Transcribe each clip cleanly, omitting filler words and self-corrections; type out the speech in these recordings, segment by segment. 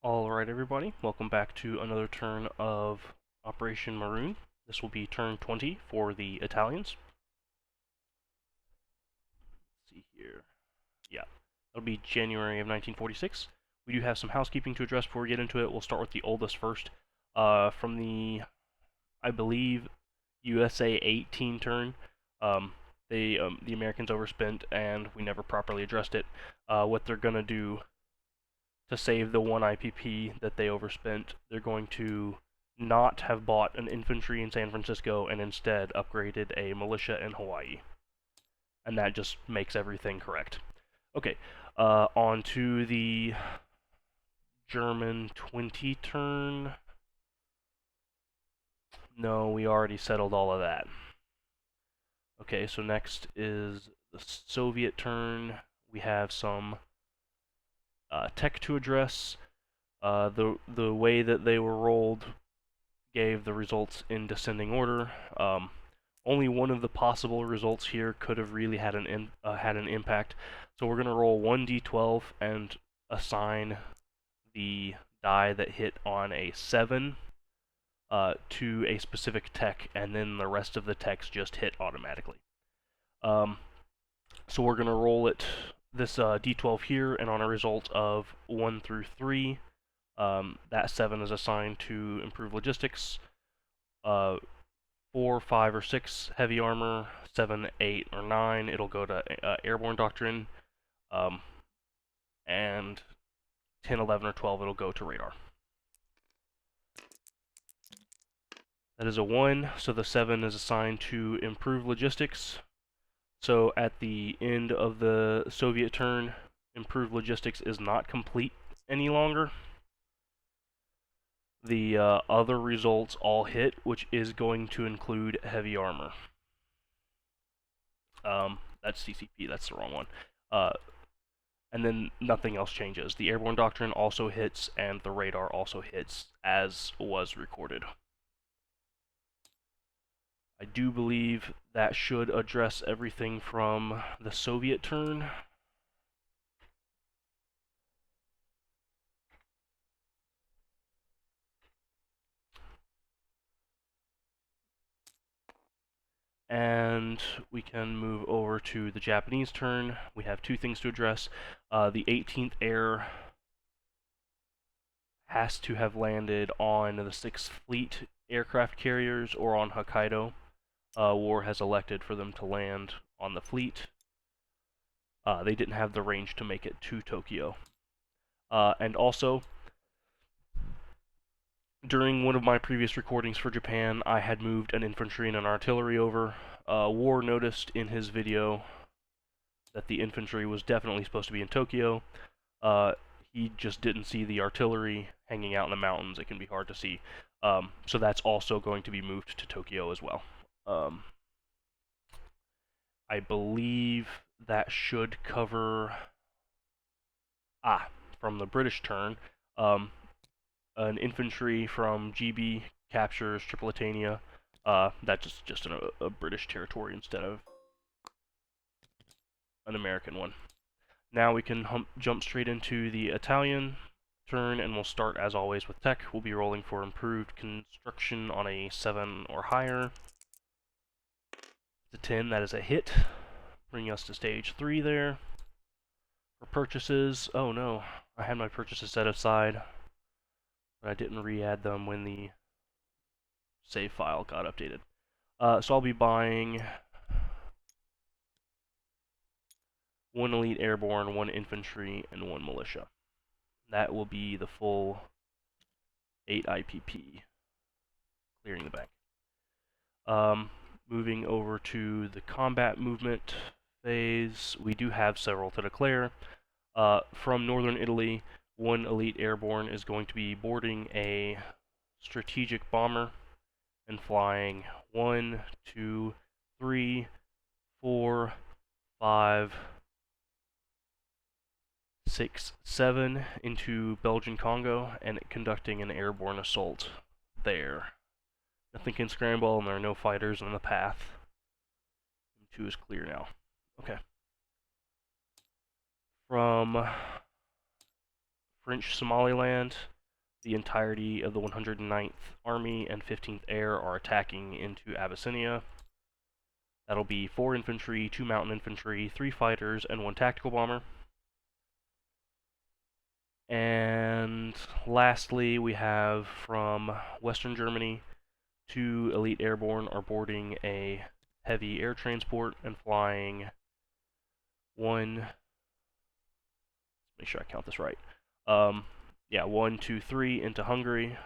Alright everybody, welcome back to another turn of Operation Maroon. This will be turn 20 for the Italians. Let's see here. Yeah, it'll be January of 1946. We do have some housekeeping to address before we get into it. We'll start with the oldest first. From the, I believe, USA 18 turn, the Americans overspent and we never properly addressed it. What they're going to do to save the 1 IPP that they overspent, they're going to not have bought an infantry in San Francisco and instead upgraded a militia in Hawaii. And that just makes everything correct. Okay, on to the German 20 turn. No, we already settled all of that. Okay, so next is the Soviet turn. We have some tech to address. The way that they were rolled gave the results in descending order. Only one of the possible results here could have really had an impact. So we're going to roll 1d12 and assign the die that hit on a 7 to a specific tech, and then the rest of the techs just hit automatically. So we're going to roll this d12 here, and on a result of 1 through 3, that 7 is assigned to improve logistics. 4, 5, or 6 heavy armor. 7, 8, or 9 it'll go to airborne doctrine. And 10, 11, or 12 it'll go to radar. That is a 1, so the 7 is assigned to improve logistics. So at the end of the Soviet turn, improved logistics is not complete any longer. The other results all hit, which is going to include heavy armor. That's CCP, that's the wrong one. And then nothing else changes. The airborne doctrine also hits, and the radar also hits, as was recorded. I do believe that should address everything from the Soviet turn. And we can move over to the Japanese turn. We have two things to address. The 18th Air has to have landed on the 6th Fleet aircraft carriers or on Hokkaido. War has elected for them to land on the fleet. They didn't have the range to make it to Tokyo. And also, during one of my previous recordings for Japan, I had moved an infantry and an artillery over. War noticed in his video that the infantry was definitely supposed to be in Tokyo. He just didn't see the artillery hanging out in the mountains. It can be hard to see. So that's also going to be moved to Tokyo as well. I believe that should cover... from the British turn, an infantry from GB captures Tripolitania. That's just a British territory instead of an American one. Now we can jump straight into the Italian turn, and we'll start as always with tech. We'll be rolling for improved construction on a 7 or higher. The 10, that is a hit, bringing us to stage 3 there. For purchases, oh no, I had my purchases set aside, but I didn't re-add them when the save file got updated. So I'll be buying 1 elite airborne, 1 infantry, and 1 militia. That will be the full 8 IPP, clearing the bank. Moving over to the combat movement phase, we do have several to declare. From northern Italy, 1 elite airborne is going to be boarding a strategic bomber and flying 1, 2, 3, 4, 5, 6, 7 into Belgian Congo and conducting an airborne assault there. Nothing can scramble, and there are no fighters in the path. 2 is clear now. Okay. From French Somaliland. The entirety of the 109th Army and 15th Air are attacking into Abyssinia. That'll be 4 infantry, 2 mountain infantry, 3 fighters, and 1 tactical bomber. And lastly, we have from Western Germany, 2 elite airborne are boarding a heavy air transport and flying 1. Make sure I count this right. 1, 2, 3 into Hungary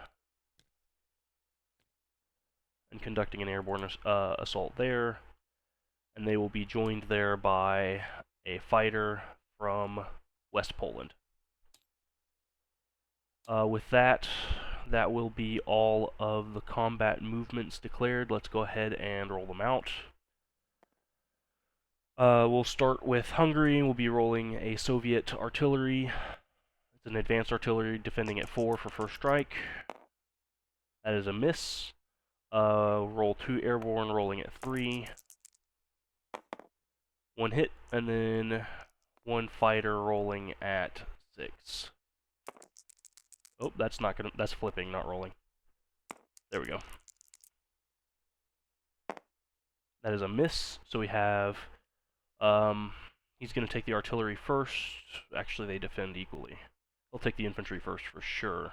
and conducting an airborne assault there. And they will be joined there by a fighter from West Poland. With that, that will be all of the combat movements declared. Let's go ahead and roll them out. We'll start with Hungary. We'll be rolling a Soviet artillery. It's an advanced artillery defending at 4 for first strike. That is a miss. Roll 2 airborne rolling at 3. 1 hit, and then 1 fighter rolling at 6. Oh, that's flipping, not rolling. There we go. That is a miss, so we have, he's going to take the artillery first. Actually, they defend equally. He'll take the infantry first for sure.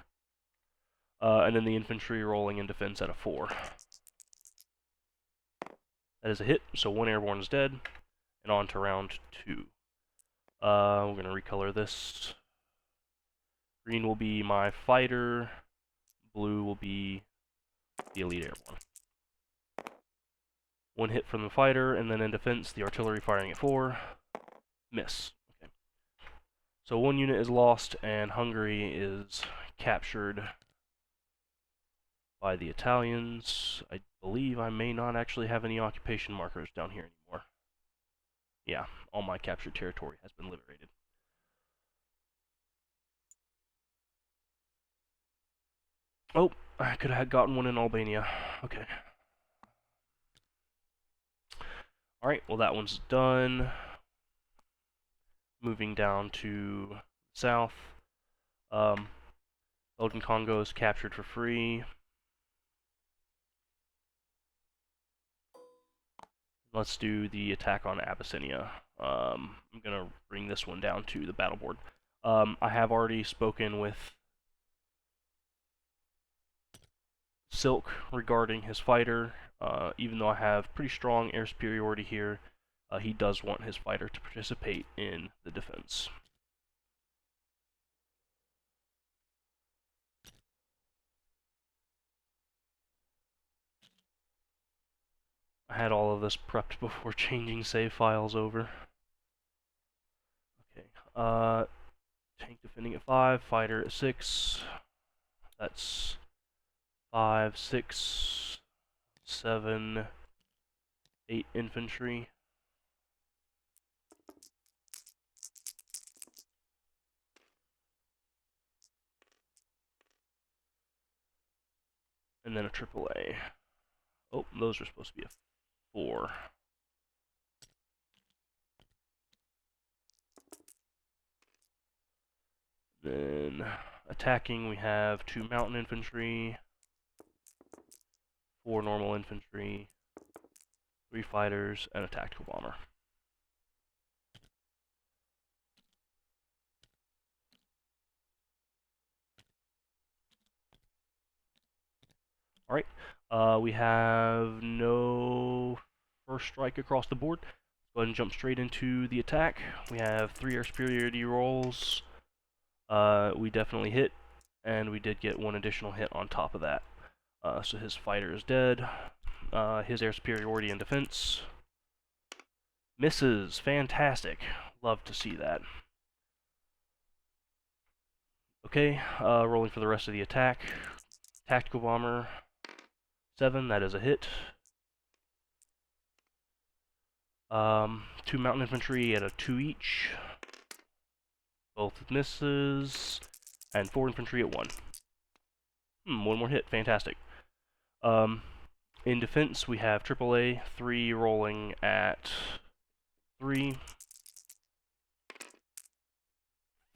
And then the infantry rolling in defense at a 4. That is a hit, so 1 airborne is dead. And on to round 2. We're going to recolor this. Green will be my fighter. Blue will be the elite airborne. 1 hit from the fighter, and then in defense, the artillery firing at 4. Miss. Okay. So 1 unit is lost, and Hungary is captured by the Italians. I believe I may not actually have any occupation markers down here anymore. Yeah, all my captured territory has been liberated. Oh, I could have gotten one in Albania. Okay. Alright, well that one's done. Moving down to south. Belgian Congo is captured for free. Let's do the attack on Abyssinia. I'm going to bring this one down to the battle board. I have already spoken with Silk regarding his fighter. Even though I have pretty strong air superiority here, he does want his fighter to participate in the defense. I had all of this prepped before changing save files over. Okay, tank defending at 5, fighter at 6. That's 5, 6, 7, 8 infantry. And then a AAA. Oh, those are supposed to be a 4. Then attacking, we have 2 mountain infantry, 4 normal infantry, 3 fighters, and a tactical bomber. Alright, we have no first strike across the board. Let's go ahead and jump straight into the attack. We have 3 air superiority rolls. We definitely hit, and we did get 1 additional hit on top of that. So his fighter is dead. His air superiority and defense misses. Fantastic. Love to see that. Okay, rolling for the rest of the attack. Tactical bomber 7, that is a hit. 2 mountain infantry at a 2 each. Both misses. And 4 infantry at 1. 1 more hit. Fantastic. In defense, we have AAA, 3 rolling at 3.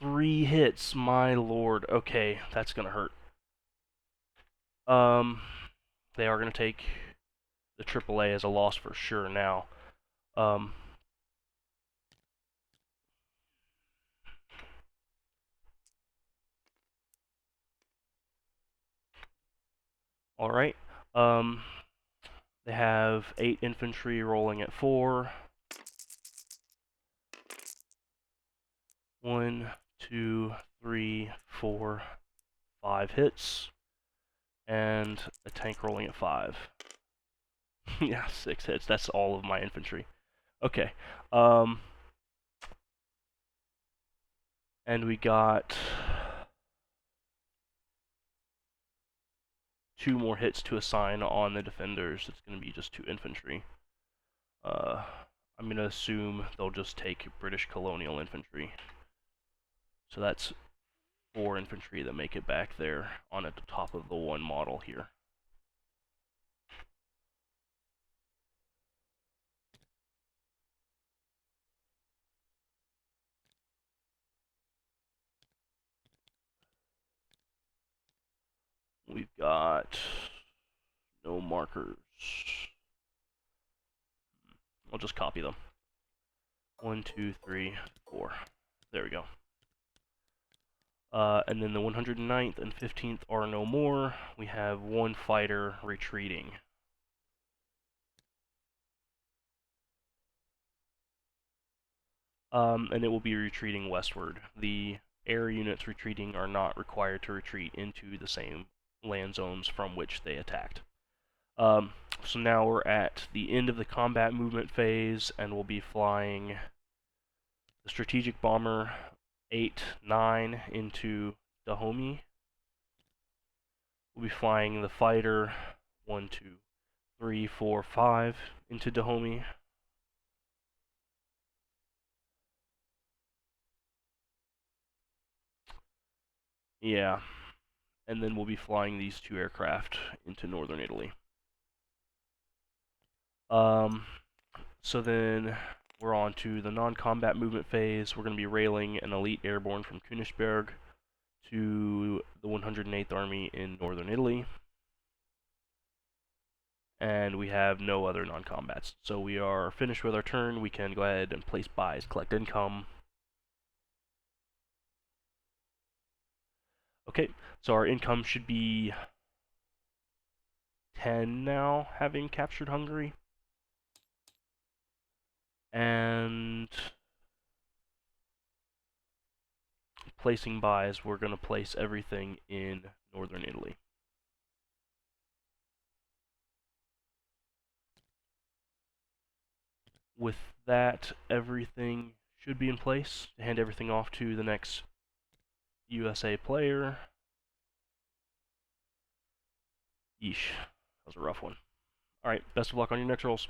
3 hits, my lord. Okay, that's gonna hurt. They are gonna take the AAA as a loss for sure now. Alright. They have 8 infantry rolling at 4. 1, 2, 3, 4, 5 hits. And a tank rolling at 5. Yeah, 6 hits. That's all of my infantry. Okay. And we got 2 more hits to assign on the defenders. It's going to be just 2 infantry. I'm going to assume they'll just take British colonial infantry. So that's 4 infantry that make it back there on at the top of the 1 model here. We've got no markers. I'll just copy them. 1, 2, 3, 4. There we go. And then the 109th and 15th are no more. We have 1 fighter retreating. And it will be retreating westward. The air units retreating are not required to retreat into the same land zones from which they attacked. So now we're at the end of the combat movement phase, and we'll be flying the strategic bomber 8, 9 into Dahomey. We'll be flying the fighter 1, 2, 3, 4, 5 into Dahomey. Yeah, and then we'll be flying these 2 aircraft into northern Italy. So then we're on to the non-combat movement phase. We're going to be railing an elite airborne from Königsberg to the 108th Army in northern Italy. And we have no other non-combats. So we are finished with our turn. We can go ahead and place buys, collect income. Okay, so our income should be 10 now, having captured Hungary. And placing buys, we're going to place everything in northern Italy. With that, everything should be in place to hand everything off to the next USA player. Yeesh, that was a rough one. Alright, best of luck on your next rolls.